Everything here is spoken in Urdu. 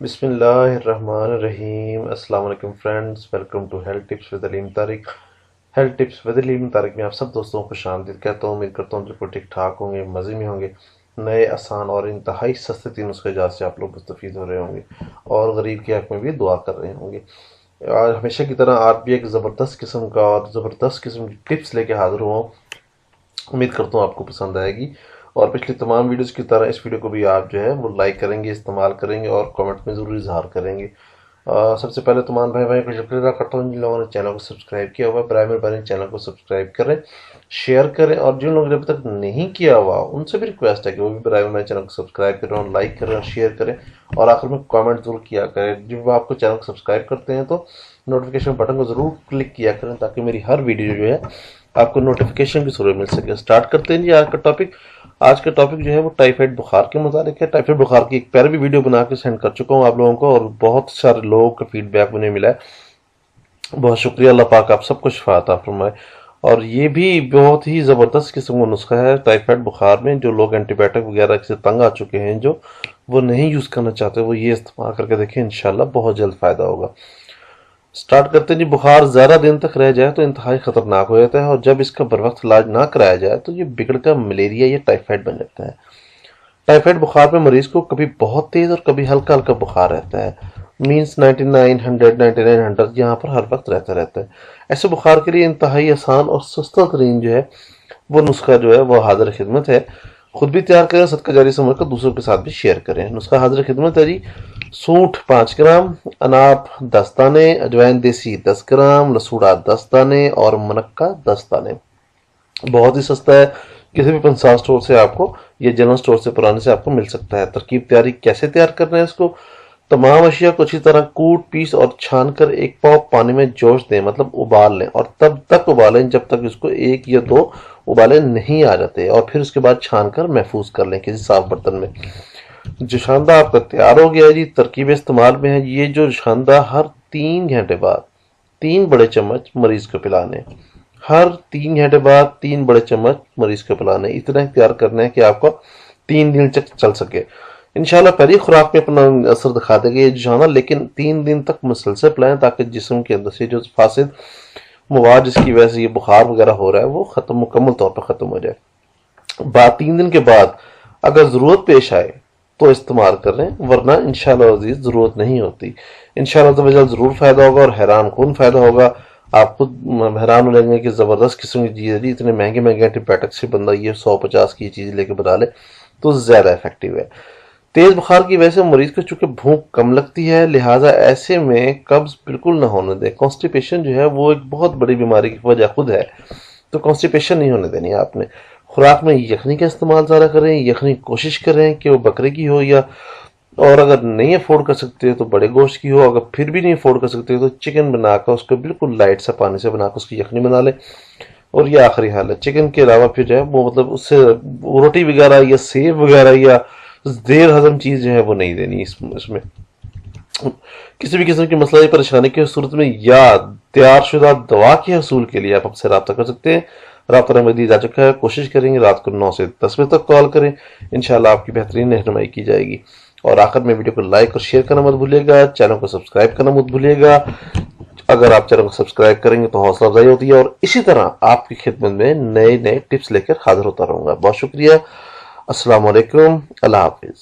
بسم اللہ الرحمن الرحیم۔ السلام علیکم friends, welcome to health tips with Aleem Tariq. Health tips with Aleem Tariq میں آپ سب دوستوں کو خوش آمدید کہتا ہوں۔ امید کرتا ہوں بالکل ٹھیک ٹھاک ہوں گے، مزے میں ہوں گے۔ نئے آسان اور انتہائی سستے 3 نسخے جات سے آپ لوگ مستفید ہو رہے ہوں گے اور غریب کے حق میں بھی دعا کر رہے ہوں گے۔ اور ہمیشہ کی طرح آج بھی ایک زبردست قسم کا اور زبردست قسم کی ٹپس لے کے حاضر ہوا ہوں۔ امید کرتا ہوں آپ کو پسند آئے گی، اور پچھلی تمام ویڈیوز کی طرح اس ویڈیو کو بھی آپ جو ہے وہ لائک کریں گے، استعمال کریں گے اور کامنٹ میں ضرور اظہار کریں گے۔ سب سے پہلے تمام بھائی کو شکریہ ادا کرتا ہوں جن لوگوں نے چینل کو سبسکرائب کیا ہوا ہے۔ برائے مہربانی چینل کو سبسکرائب کریں، شیئر کریں، اور جن لوگوں نے ابھی تک نہیں کیا ہوا ان سے بھی ریکویسٹ ہے کہ وہ بھی برائے مہربانی چینل کو سبسکرائب کریں اور لائک کریں اور شیئر کریں، اور آخر میں کامنٹ ضرور کیا کریں۔ جب آپ کو چینل کو سبسکرائب کرتے ہیں تو نوٹیفیکیشن بٹن کو ضرور کلک کیا کریں تاکہ میری ہر ویڈیو جو ہے آپ کو نوٹیفیکیشن کی صورت مل سکے۔ سٹارٹ کرتے ہیں جی آج کا ٹاپک۔ آج کا ٹاپک جو ہے وہ ٹائیفائڈ بخار کے متعلق ہے۔ ٹائیفائڈ بخار کی ایک پہلے بھی ویڈیو بنا کے سینڈ کر چکا ہوں آپ لوگوں کو، اور بہت سارے لوگوں کا فیڈ بیک مجھے ملا ہے۔ بہت شکریہ، اللہ پاک آپ سب کو شفا عطا فرمائے۔ اور یہ بھی بہت ہی زبردست قسم کا نسخہ ہے ٹائیفائڈ بخار میں۔ جو لوگ اینٹی بایوٹک وغیرہ سے تنگ آ چکے ہیں، جو وہ نہیں یوز کرنا چاہتے، وہ یہ استعمال کر کے دیکھیں، انشاءاللہ بہت جلد فائدہ ہوگا۔ سٹارٹ کرتے ہیں جی۔ بخار زیادہ دن تک رہ جائے تو انتہائی خطرناک ہو جاتا ہے، اور جب اس کا بروقت علاج نہ کرایا جائے تو یہ بگڑ کر ملیریا یا ٹائیفائڈ بن جاتا ہے۔ ٹائیفائڈ بخار میں مریض کو کبھی بہت تیز اور کبھی ہلکا ہلکا بخار رہتا ہے، مینس 99 یہاں پر ہر وقت رہتا ہے۔ ایسے بخار کے لیے انتہائی آسان اور سستا ترین جو ہے وہ نسخہ جو ہے وہ حاضر خدمت ہے۔ خود بھی تیار کریں، صدقہ جاری سمجھ کر دوسروں کے ساتھ بھی شیئر کریں۔ نسخہ حاضر خدمت ہے جی۔ سونٹ 5 گرام، اناپ 10 دانے، اجوائن دیسی 10 گرام، لسوڑا 10 دانے اور منقہ 10 دانے۔ بہت ہی سستا ہے، کسی بھی پنسال سٹور سے آپ کو یا جنرل سٹور سے پرانے سے آپ کو مل سکتا ہے۔ ترکیب تیاری کیسے تیار کرنا ہے اس کو؟ تمام اشیاء کو اچھی طرح کوٹ پیس اور چھان کر 1 پاؤ پانی میں جوش دیں، مطلب ابال لیں، اور تب تک ابالیں جب تک اس کو 1 یا 2 ابالے نہیں آ جاتے، اور پھر اس کے بعد چھان کر محفوظ کر لیں کسی صاف برتن میں۔ جوشاندہ آپ کا تیار ہو گیا ہے جی۔ ترکیب استعمال میں ہے یہ جوشاندہ ہر 3 گھنٹے بعد 3 بڑے چمچ مریض کو پلانے، ہر 3 گھنٹے بعد 3 بڑے چمچ مریض کو پلانے۔ اتنا اختیار کرنا ہے کہ آپ کو 3 دن تک چل سکے۔ انشاءاللہ پہلی خوراک میں اپنا اثر دکھا دے گا یہ جوشاندہ، لیکن 3 دن تک مسلسل پلائیں تاکہ جسم کے اندر سے جو فاسد مواد جس کی وجہ سے یہ بخار وغیرہ ہو رہا ہے وہ مکمل طور پر ختم ہو جائے۔ بعد 3 دن کے بعد اگر ضرورت پیش آئے تو استعمال کر لیں، ورنہ انشاءاللہ عزیز ضرورت نہیں ہوتی۔ انشاءاللہ ضرور فائدہ ہوگا، اور حیران کن فائدہ ہوگا۔ آپ خود حیران ہو جائیں گے کہ زبردست قسم کی چیز ہے جی۔ اتنے مہنگے اینٹی بایوٹک سے بندہ یہ 150 کی چیز لے کے بنا لے تو زیادہ افیکٹو ہے۔ تیز بخار کی وجہ سے مریض کو چونکہ بھوک کم لگتی ہے، لہٰذا ایسے میں قبض بالکل نہ ہونے دیں۔ کانسٹیپیشن جو ہے وہ ایک بہت بڑی بیماری کی وجہ خود ہے، تو کانسٹیپیشن نہیں ہونے دینی آپ نے۔ خوراک میں یخنی کا استعمال زیادہ کریں۔ یخنی کوشش کریں کہ وہ بکرے کی ہو، یا اور اگر نہیں افورڈ کر سکتے تو بڑے گوشت کی ہو۔ اگر پھر بھی نہیں افورڈ کر سکتے تو چکن بنا کر اس کو بالکل لائٹ سا پانی سے بنا کر اس کی یخنی بنا لیں۔ اور یہ آخری حال ہے، چکن کے علاوہ پھر جو ہے وہ مطلب اس سے روٹی وغیرہ یا سیب وغیرہ یا دیر ہضم چیز جو ہے وہ نہیں دینی اس میں۔ کسی بھی قسم کی مسئلہ یا پریشانی کی صورت میں یا تیار شدہ دوا کے حصول کے لیے آپ ہم سے رابطہ کر سکتے ہیں۔ رابطہ نمبر دی جا چکا ہے، کوشش کریں گے رات کو 9 سے 10 بجے تک کال کریں، انشاءاللہ آپ کی بہترین رہنمائی کی جائے گی۔ اور آخر میں ویڈیو کو لائک اور شیئر کرنا مت بھولیے گا، چینل کو سبسکرائب کرنا مت بھولیے گا۔ اگر آپ چینل کو سبسکرائب کریں گے تو حوصلہ افزائی ہوتی ہے، اور اسی طرح آپ کی خدمت میں نئے ٹپس لے کر حاضر ہوتا رہوں گا۔ بہت شکریہ، السلام علیکم، اللہ حافظ۔